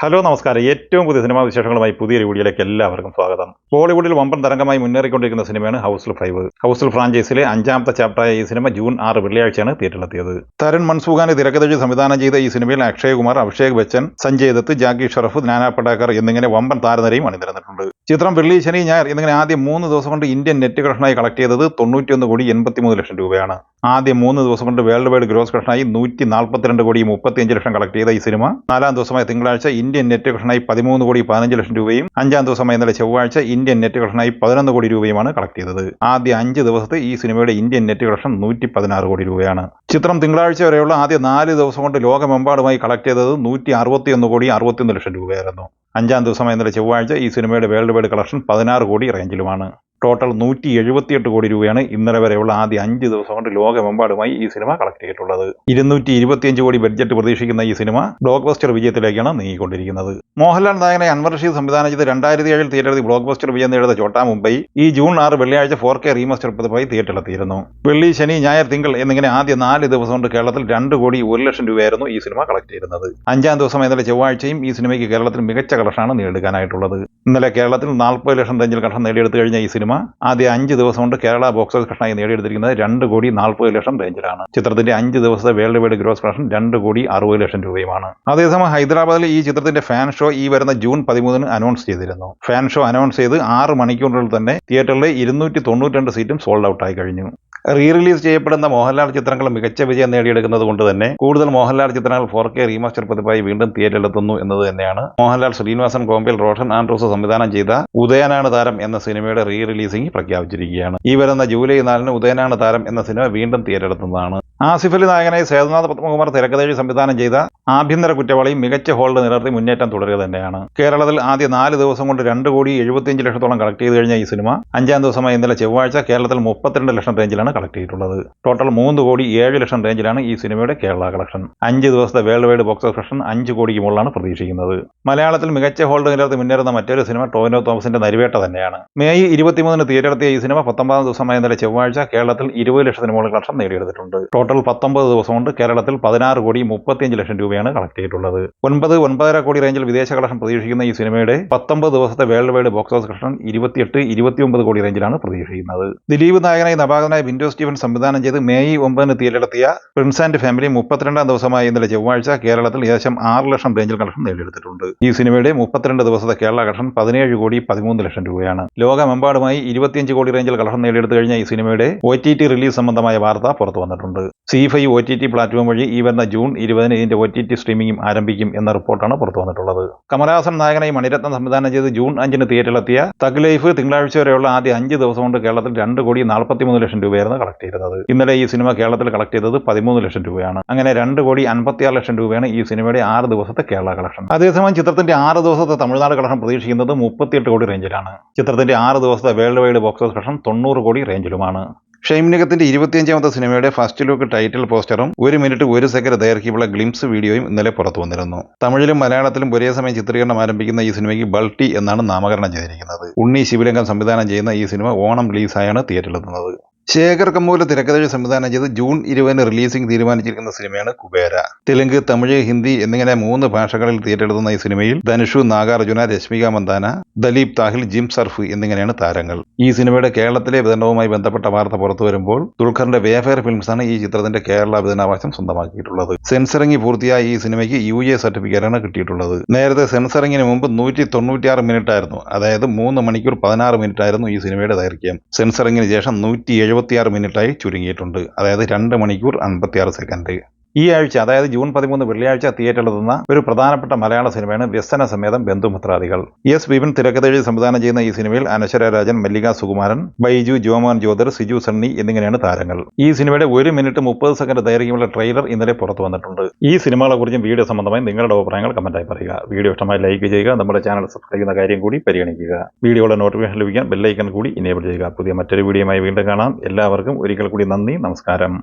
Hello നമസ്കാരം. ഏറ്റവും പുതിയ സിനിമാ വിശേഷങ്ങളുമായി പുതിയൊരു വീഡിയോയിലേക്ക് എല്ലാവർക്കും സ്വാഗതം. ബോളിവുഡിൽ വമ്പൻ തരംഗമായി മുന്നേറിക്കൊണ്ടിരിക്കുന്ന സിനിമയാണ് ഹൗസ്ഫുൾ 5. ഹൗസ്ഫുൾ ഫ്രാഞ്ചൈസിലെ 5ാമത്തെ ചാപ്റ്ററായ ഈ സിനിമ ജൂൺ 6 വെള്ളിയാഴ്ചയാണ് തിയേറ്ററിലെത്തിയത്. തരുൺ മൻസൂഖാനെ തിരക്കഥയിൽ സംവിധാനം ചെയ്ത ഈ സിനിമയിൽ അക്ഷയ് കുമാർ, അഭിഷേക് ബച്ചൻ, സഞ്ജയ് ദത്ത്, ജാക്കി ഷറഫ്, നാനാ പടേക്കർ എന്നിങ്ങനെ വമ്പൻ താരനിരയും അണിനിരന്നിട്ടുണ്ട്. ചിത്രം വെള്ളി, ശനി, ഞായർ എന്നിങ്ങനെ ആദ്യം 3 ദിവസം കൊണ്ട് ഇന്ത്യൻ നെറ്റ് കളക്ഷനായി കളക്ട് ചെയ്തത് 91,83 ലക്ഷം രൂപയാണ്. ആദ്യം 3 ദിവസം കൊണ്ട് വേൾഡ് വൈഡ് ഗ്രോസ് കളക്ഷനായി 142,35 ലക്ഷം കളക്ട് ചെയ്ത ഈ സിനിമ 4ാം ദിവസമായ തിങ്കളാഴ്ച ഇന്ത്യൻ നെറ്റ് കളക്ഷനായി 13,15 ലക്ഷം രൂപയും 5ാം ദിവസമായ ഇന്നലെ ചൊവ്വാഴ്ച ഇന്ത്യൻ നെറ്റ് കളക്ഷനായി 11 കോടി രൂപയുമാണ് കളക്ട് ചെയ്തത്. ആദ്യ 5 ദിവസത്തെ ഈ സിനിമയുടെ ഇന്ത്യൻ നെറ്റ് കളക്ഷൻ 116 കോടി രൂപയാണ്. ചിത്രം തിങ്കളാഴ്ച വരെയുള്ള ആദ്യ 4 ദിവസം കൊണ്ട് ലോകമെമ്പാടുമായി കളക്ട് ചെയ്തത് 161,61 ലക്ഷം രൂപയായിരുന്നു. 5ാം ദിവസമായ ഇന്നലെ ചൊവ്വാഴ്ച ഈ സിനിമയുടെ വേൾഡ് വൈഡ് കളക്ഷൻ 16 കോടി റേഞ്ചിലുമാണ്. ടോട്ടൽ 178 കോടി രൂപയാണ് ഇന്നലെ വരെയുള്ള ആദ്യ 5 ദിവസം കൊണ്ട് ലോകമെമ്പാടുമായി ഈ സിനിമ കളക്ട് ചെയ്തിട്ടുള്ളത്. 225 കോടി ബഡ്ജറ്റ് പ്രതീക്ഷിക്കുന്ന ഈ സിനിമ ബ്ലോക്ക് ബസ്റ്റർ വിജയത്തിലേക്കാണ് നീങ്ങിക്കൊണ്ടിരിക്കുന്നത്. മോഹൻലാൽ നായകനെ അൻവർ റഷീദ് സംവിധാനം ചെയ്ത് 2007 തിയേറ്ററിൽ ബ്ലോക്ക് ബസ്റ്റർ വിജയം നേടിയ ചോട്ടാ മുംബൈ ഈ ജൂൺ 6 വെള്ളിയാഴ്ച 4K റീമാസ്റ്റർ പതിപ്പായി തിയേറ്ററിലെത്തിയിരുന്നു. വെള്ളി, ശനി, ഞായർ, തിങ്കൾ എന്നിങ്ങനെ ആദ്യ 4 ദിവസം കൊണ്ട് കേരളത്തിൽ 2 കോടി 1 ലക്ഷം രൂപയായിരുന്നു ഈ സിനിമ കളക്ട് ചെയ്യുന്നത്. 5ാം ദിവസം ഇന്നലെ ചൊവ്വാഴ്ചയും ഈ സിനിമയ്ക്ക് കേരളത്തിൽ മികച്ച കളക്ഷനാണ് നേടിയെടുക്കാനായിട്ടുള്ളത്. ഇന്നലെ കേരളത്തിൽ 40 ലക്ഷം റേഞ്ചിൽ കളക്ഷൻ നേടിയെടുത്തു കഴിഞ്ഞ ഈ സിനിമ ആദ്യ 5 ദിവസം കൊണ്ട് കേരള ബോക്സ് ഓഫീസ് കളക്ഷനായി നേടിയെടുത്തിരിക്കുന്നത് 2 കോടി 40 ലക്ഷം റേഞ്ചിലാണ്. ചിത്രത്തിന്റെ 5 ദിവസത്തെ വേൾഡ് വൈഡ് ഗ്രോസ് കളക്ഷൻ 2 കോടി 60 ലക്ഷം രൂപയുമാണ്. അതേസമയം ഹൈദരാബാദിൽ ഈ ചിത്രത്തിന്റെ ഫാൻ ഷോ ഈ വരുന്ന ജൂൺ 13 അനൗൺസ് ചെയ്തിരുന്നു. ഫാൻ ഷോ അനൗൺസ് ചെയ്ത് 6 മണിക്കൂറിനുള്ളിൽ തന്നെ തിയേറ്ററിലെ 292 സീറ്റും സോൾഡ് ഔട്ട് ആയി കഴിഞ്ഞു. റീ റിലീസ് ചെയ്യപ്പെടുന്ന മോഹൻലാൽ ചിത്രങ്ങൾ മികച്ച വിജയം നേടിയെടുക്കുന്നത് കൊണ്ട് തന്നെ കൂടുതൽ മോഹൻലാൽ ചിത്രങ്ങൾ 4K റീമാസ്റ്റർ പതിപ്പായി വീണ്ടും തിയേറ്ററിലെത്തുന്നു എന്നത് തന്നെയാണ് മോഹൻലാൽ ശ്രീനിവാസൻ കോമ്പിൽ റോഷൻ ആൻഡ്രൂസ് സംവിധാനം ചെയ്ത ഉദയനാണ് താരം എന്ന സിനിമയുടെ റീ റിലീസിംഗ് പ്രഖ്യാപിച്ചിരിക്കുകയാണ്. ഈ വരുന്ന ജൂലൈ 4 ഉദയനാണ് താരം എന്ന സിനിമ വീണ്ടും തിയേറ്ററിലെത്തുന്നതാണ്. ആസിഫ് അലി നായകനായി സേതുനാഥ് പത്മകുമാർ തിരക്കഥയിൽ സംവിധാനം ചെയ്ത ആഭ്യന്തര കുറ്റവാളിയും മികച്ച ഹോൾഡ് നിലനിർത്തി മുന്നേറ്റം തുടരുക തന്നെയാണ്. കേരളത്തിൽ ആദ്യ 4 ദിവസം കൊണ്ട് 2 കോടി 75 ലക്ഷത്തോളം കളക്ട് ചെയ്ത് കഴിഞ്ഞ ഈ സിനിമ 5ാം ദിവസമായ ഇന്നലെ ചൊവ്വാഴ്ച കേരളത്തിൽ 32 ലക്ഷം റേഞ്ചിലാണ് കളക്ട് ചെയ്തിട്ടുള്ളത്. ടോട്ടൽ 3 കോടി 7 ലക്ഷം റേഞ്ചിലാണ് ഈ സിനിമയുടെ കേരള കളക്ഷൻ. 5 ദിവസത്തെ world wide box office collection 5 കോടിക്ക് മുകളിലാണ് പ്രതീക്ഷിക്കുന്നത്. മലയാളത്തിൽ മികച്ച ഹോൾഡ് നിലനിർത്തി മുന്നേറുന്ന മറ്റൊരു സിനിമ ടോവിനോ തോമസിന്റെ നരിവേട്ട തന്നെയാണ്. മെയ് 23 തിയേറ്ററെത്തിയ ഈ സിനിമ 19ാം ദിവസമായ ഇന്നലെ ചൊവ്വാഴ്ച കേരളത്തിൽ 20 ലക്ഷത്തിന് മുകളിൽ കളക്ഷൻ നേടിയെടുത്തിട്ടുണ്ട്. ടോട്ടൽ 19 ദിവസം കൊണ്ട് കേരളത്തിൽ 16 കോടി 35 ലക്ഷം രൂപയാണ് കളക്ട് ചെയ്തിട്ടുള്ളത്. 9-9.5 കോടി റേഞ്ചിൽ വിദേശ കളക്ഷൻ പ്രതീക്ഷിക്കുന്ന ഈ സിനിമയുടെ 19 ദിവസത്തെ world wide box office collection 28-29 കോടി റേഞ്ചിലാണ് പ്രതീക്ഷിക്കുന്നത്. ദിലീപ് നായകനായി നവാഗതനായ വിൻഡോ സ്റ്റീവൻ സംവിധാനം ചെയ്ത് മെയ് 9 തിയേറ്ററിലെത്തിയ പ്രിൻസ് ആൻഡ് ഫാമിലി 32ാം ദിവസമായ ഇന്നലെ ചൊവ്വാഴ്ച കേരളത്തിൽ ഏകദേശം 6 ലക്ഷം റേഞ്ചിൽ കളക്ഷൻ നേടിയെടുത്തിട്ടുണ്ട്. ഈ സിനിമയുടെ 32 ദിവസത്തെ കേരള കളക്ഷൻ 17 കോടി 13 ലക്ഷം രൂപയാണ്. ലോകമെമ്പാടുമായി 25 കോടി റേഞ്ചിൽ കളക്ഷൻ നേടിയെടുത്തു കഴിഞ്ഞ ഈ സിനിമയുടെ OTT റിലീസ് സംബന്ധമായ വാർത്ത പുറത്തു വന്നിട്ടുണ്ട്. C5 OTT പ്ലാറ്റ്ഫോം വഴി ഈ വരുന്ന ജൂൺ 20 ഇതിന്റെ OTT സ്ട്രീമിംഗും ആരംഭിക്കും എന്ന റിപ്പോർട്ടാണ് പുറത്തു വന്നിട്ടുള്ളത്. കമലഹാസൻ നായകനായി മണിരത്നം സംവിധാനം ചെയ്ത് ജൂൺ 5 തിയേറ്ററിലെത്തിയ തഗ് ലൈഫ് തിങ്കളാഴ്ച വരെയുള്ള ആദ്യ 5 ദിവസം കൊണ്ട് കേരളത്തിൽ 2 കോടി 43 ലക്ഷം രൂപയായിരുന്നു കളക്ട് ചെയ്തത്. ഇന്നലെ ഈ സിനിമ കേരളത്തിൽ കളക്ട് ചെയ്തത് 13 ലക്ഷം രൂപയാണ്. അങ്ങനെ 2 കോടി 56 ലക്ഷം രൂപയാണ് ഈ സിനിമയുടെ 6 ദിവസത്തെ കേരള കളക്ഷൻ. അതേസമയം ചിത്രത്തിന്റെ 6 ദിവസത്തെ തമിഴ്നാട് കളക്ഷൻ പ്രതീക്ഷിക്കുന്നത് 38 കോടി റേഞ്ചിലാണ്. ചിത്രത്തിന്റെ 6 ദിവസത്തെ world wide box office collection 90 കോടി റേഞ്ചിലുമാണ്. ഷൈം നിഗത്തിന്റെ 25ാമത്തെ സിനിമയുടെ ഫസ്റ്റ് ലുക്ക് ടൈറ്റിൽ പോസ്റ്ററും 1 മിനിറ്റ് 1 സെക്കൻഡ് ദൈർഘ്യമുള്ള ഗ്ലിംസ് വീഡിയോയും ഇന്നലെ പുറത്തു വന്നിരുന്നു. തമിഴിലും മലയാളത്തിലും ഒരേ സമയം ചിത്രീകരണം ആരംഭിക്കുന്ന ഈ സിനിമയ്ക്ക് ബൾട്ടി എന്നാണ് നാമകരണം ചെയ്തിരിക്കുന്നത്. ഉണ്ണി ശിവലിംഗം സംവിധാനം ചെയ്യുന്ന ഈ സിനിമ ഓണം റിലീസായാണ് തിയേറ്ററിലെത്തുന്നത്. ശേഖർ കമ്മൂല തിരക്കഥയിൽ സംവിധാനം ചെയ്ത് ജൂൺ 20 റിലീസിംഗ് തീരുമാനിച്ചിരിക്കുന്ന സിനിമയാണ് കുബേര. തെലുങ്ക്, തമിഴ്, ഹിന്ദി എന്നിങ്ങനെ 3 ഭാഷകളിൽ തിയേറ്ററെത്തുന്ന ഈ സിനിമയിൽ ധനുഷ്, നാഗാർജുന, രശ്മിക മന്ദാന, ദലീപ് താഹിൽ, ജിം സർഫ് എന്നിങ്ങനെയാണ് താരങ്ങൾ. ഈ സിനിമയുടെ കേരളത്തിലെ വിതരണവുമായി ബന്ധപ്പെട്ട വാർത്ത പുറത്തു വരുമ്പോൾ ദുൽഖറിന്റെ വേഫെയർ ഫിലിംസാണ് ഈ ചിത്രത്തിന്റെ കേരള വിതരണാവകാശം സ്വന്തമാക്കിയിട്ടുള്ളത്. സെൻസറിംഗ് പൂർത്തിയായ ഈ സിനിമയ്ക്ക് UA സർട്ടിഫിക്കറ്റാണ് കിട്ടിയിട്ടുള്ളത്. നേരത്തെ സെൻസറിംഗിന് മുമ്പ് 196 മിനിറ്റ് ആയിരുന്നു, അതായത് 3 മണിക്കൂർ 16 മിനിറ്റ് ആയിരുന്നു ഈ സിനിമയുടെ ദൈർഘ്യം. സെൻസറിംഗിന് ശേഷം 176 മിനിറ്റായി ചുരുങ്ങിയിട്ടുണ്ട്, അതായത് 2 മണിക്കൂർ 56 സെക്കൻഡ്. ഈ ആഴ്ച, അതായത് ജൂൺ 13 വെള്ളിയാഴ്ച തിയേറ്ററിലെത്തുന്ന ഒരു പ്രധാനപ്പെട്ട മലയാള സിനിമയാണ് വ്യസന സമേതം ബന്ധുമിത്രാദികൾ. S. വിപിൻ തിരക്കഥയിൽ സംവിധാനം ചെയ്യുന്ന ഈ സിനിമയിൽ അനശ്വര രാജൻ, മല്ലിക സുകുമാരൻ, ബൈജു, ജോമോൻ ജോദർ, സിജു സണ്ണി എന്നിങ്ങനെയാണ് താരങ്ങൾ. ഈ സിനിമയുടെ 1 മിനിറ്റ് 30 സെക്കൻഡ് ദൈർഘ്യമുള്ള ട്രെയിലർ ഇന്നലെ പുറത്തു വന്നിട്ടുണ്ട്. ഈ സിനിമകളെ കുറിച്ചും വീഡിയോ സംബന്ധമായി നിങ്ങളുടെ അഭിപ്രായങ്ങൾ കമന്റായി പറയുക. വീഡിയോ ഇഷ്ടമായി ലൈക്ക് ചെയ്യുക. നമ്മുടെ ചാനൽ സബ്സ്ക്രൈബ് ചെയ്യുന്ന കാര്യം കൂടി പരിഗണിക്കുക. വീഡിയോയുടെ നോട്ടിഫിക്കേഷൻ ലഭിക്കാൻ ബെല്ലൈക്കൺ കൂടി ഇനേബിൾ ചെയ്യുക. പുതിയ മറ്റൊരു വീഡിയോയുമായി വീണ്ടും കാണാം. എല്ലാവർക്കും ഒരിക്കൽ കൂടി നന്ദി, നമസ്കാരം.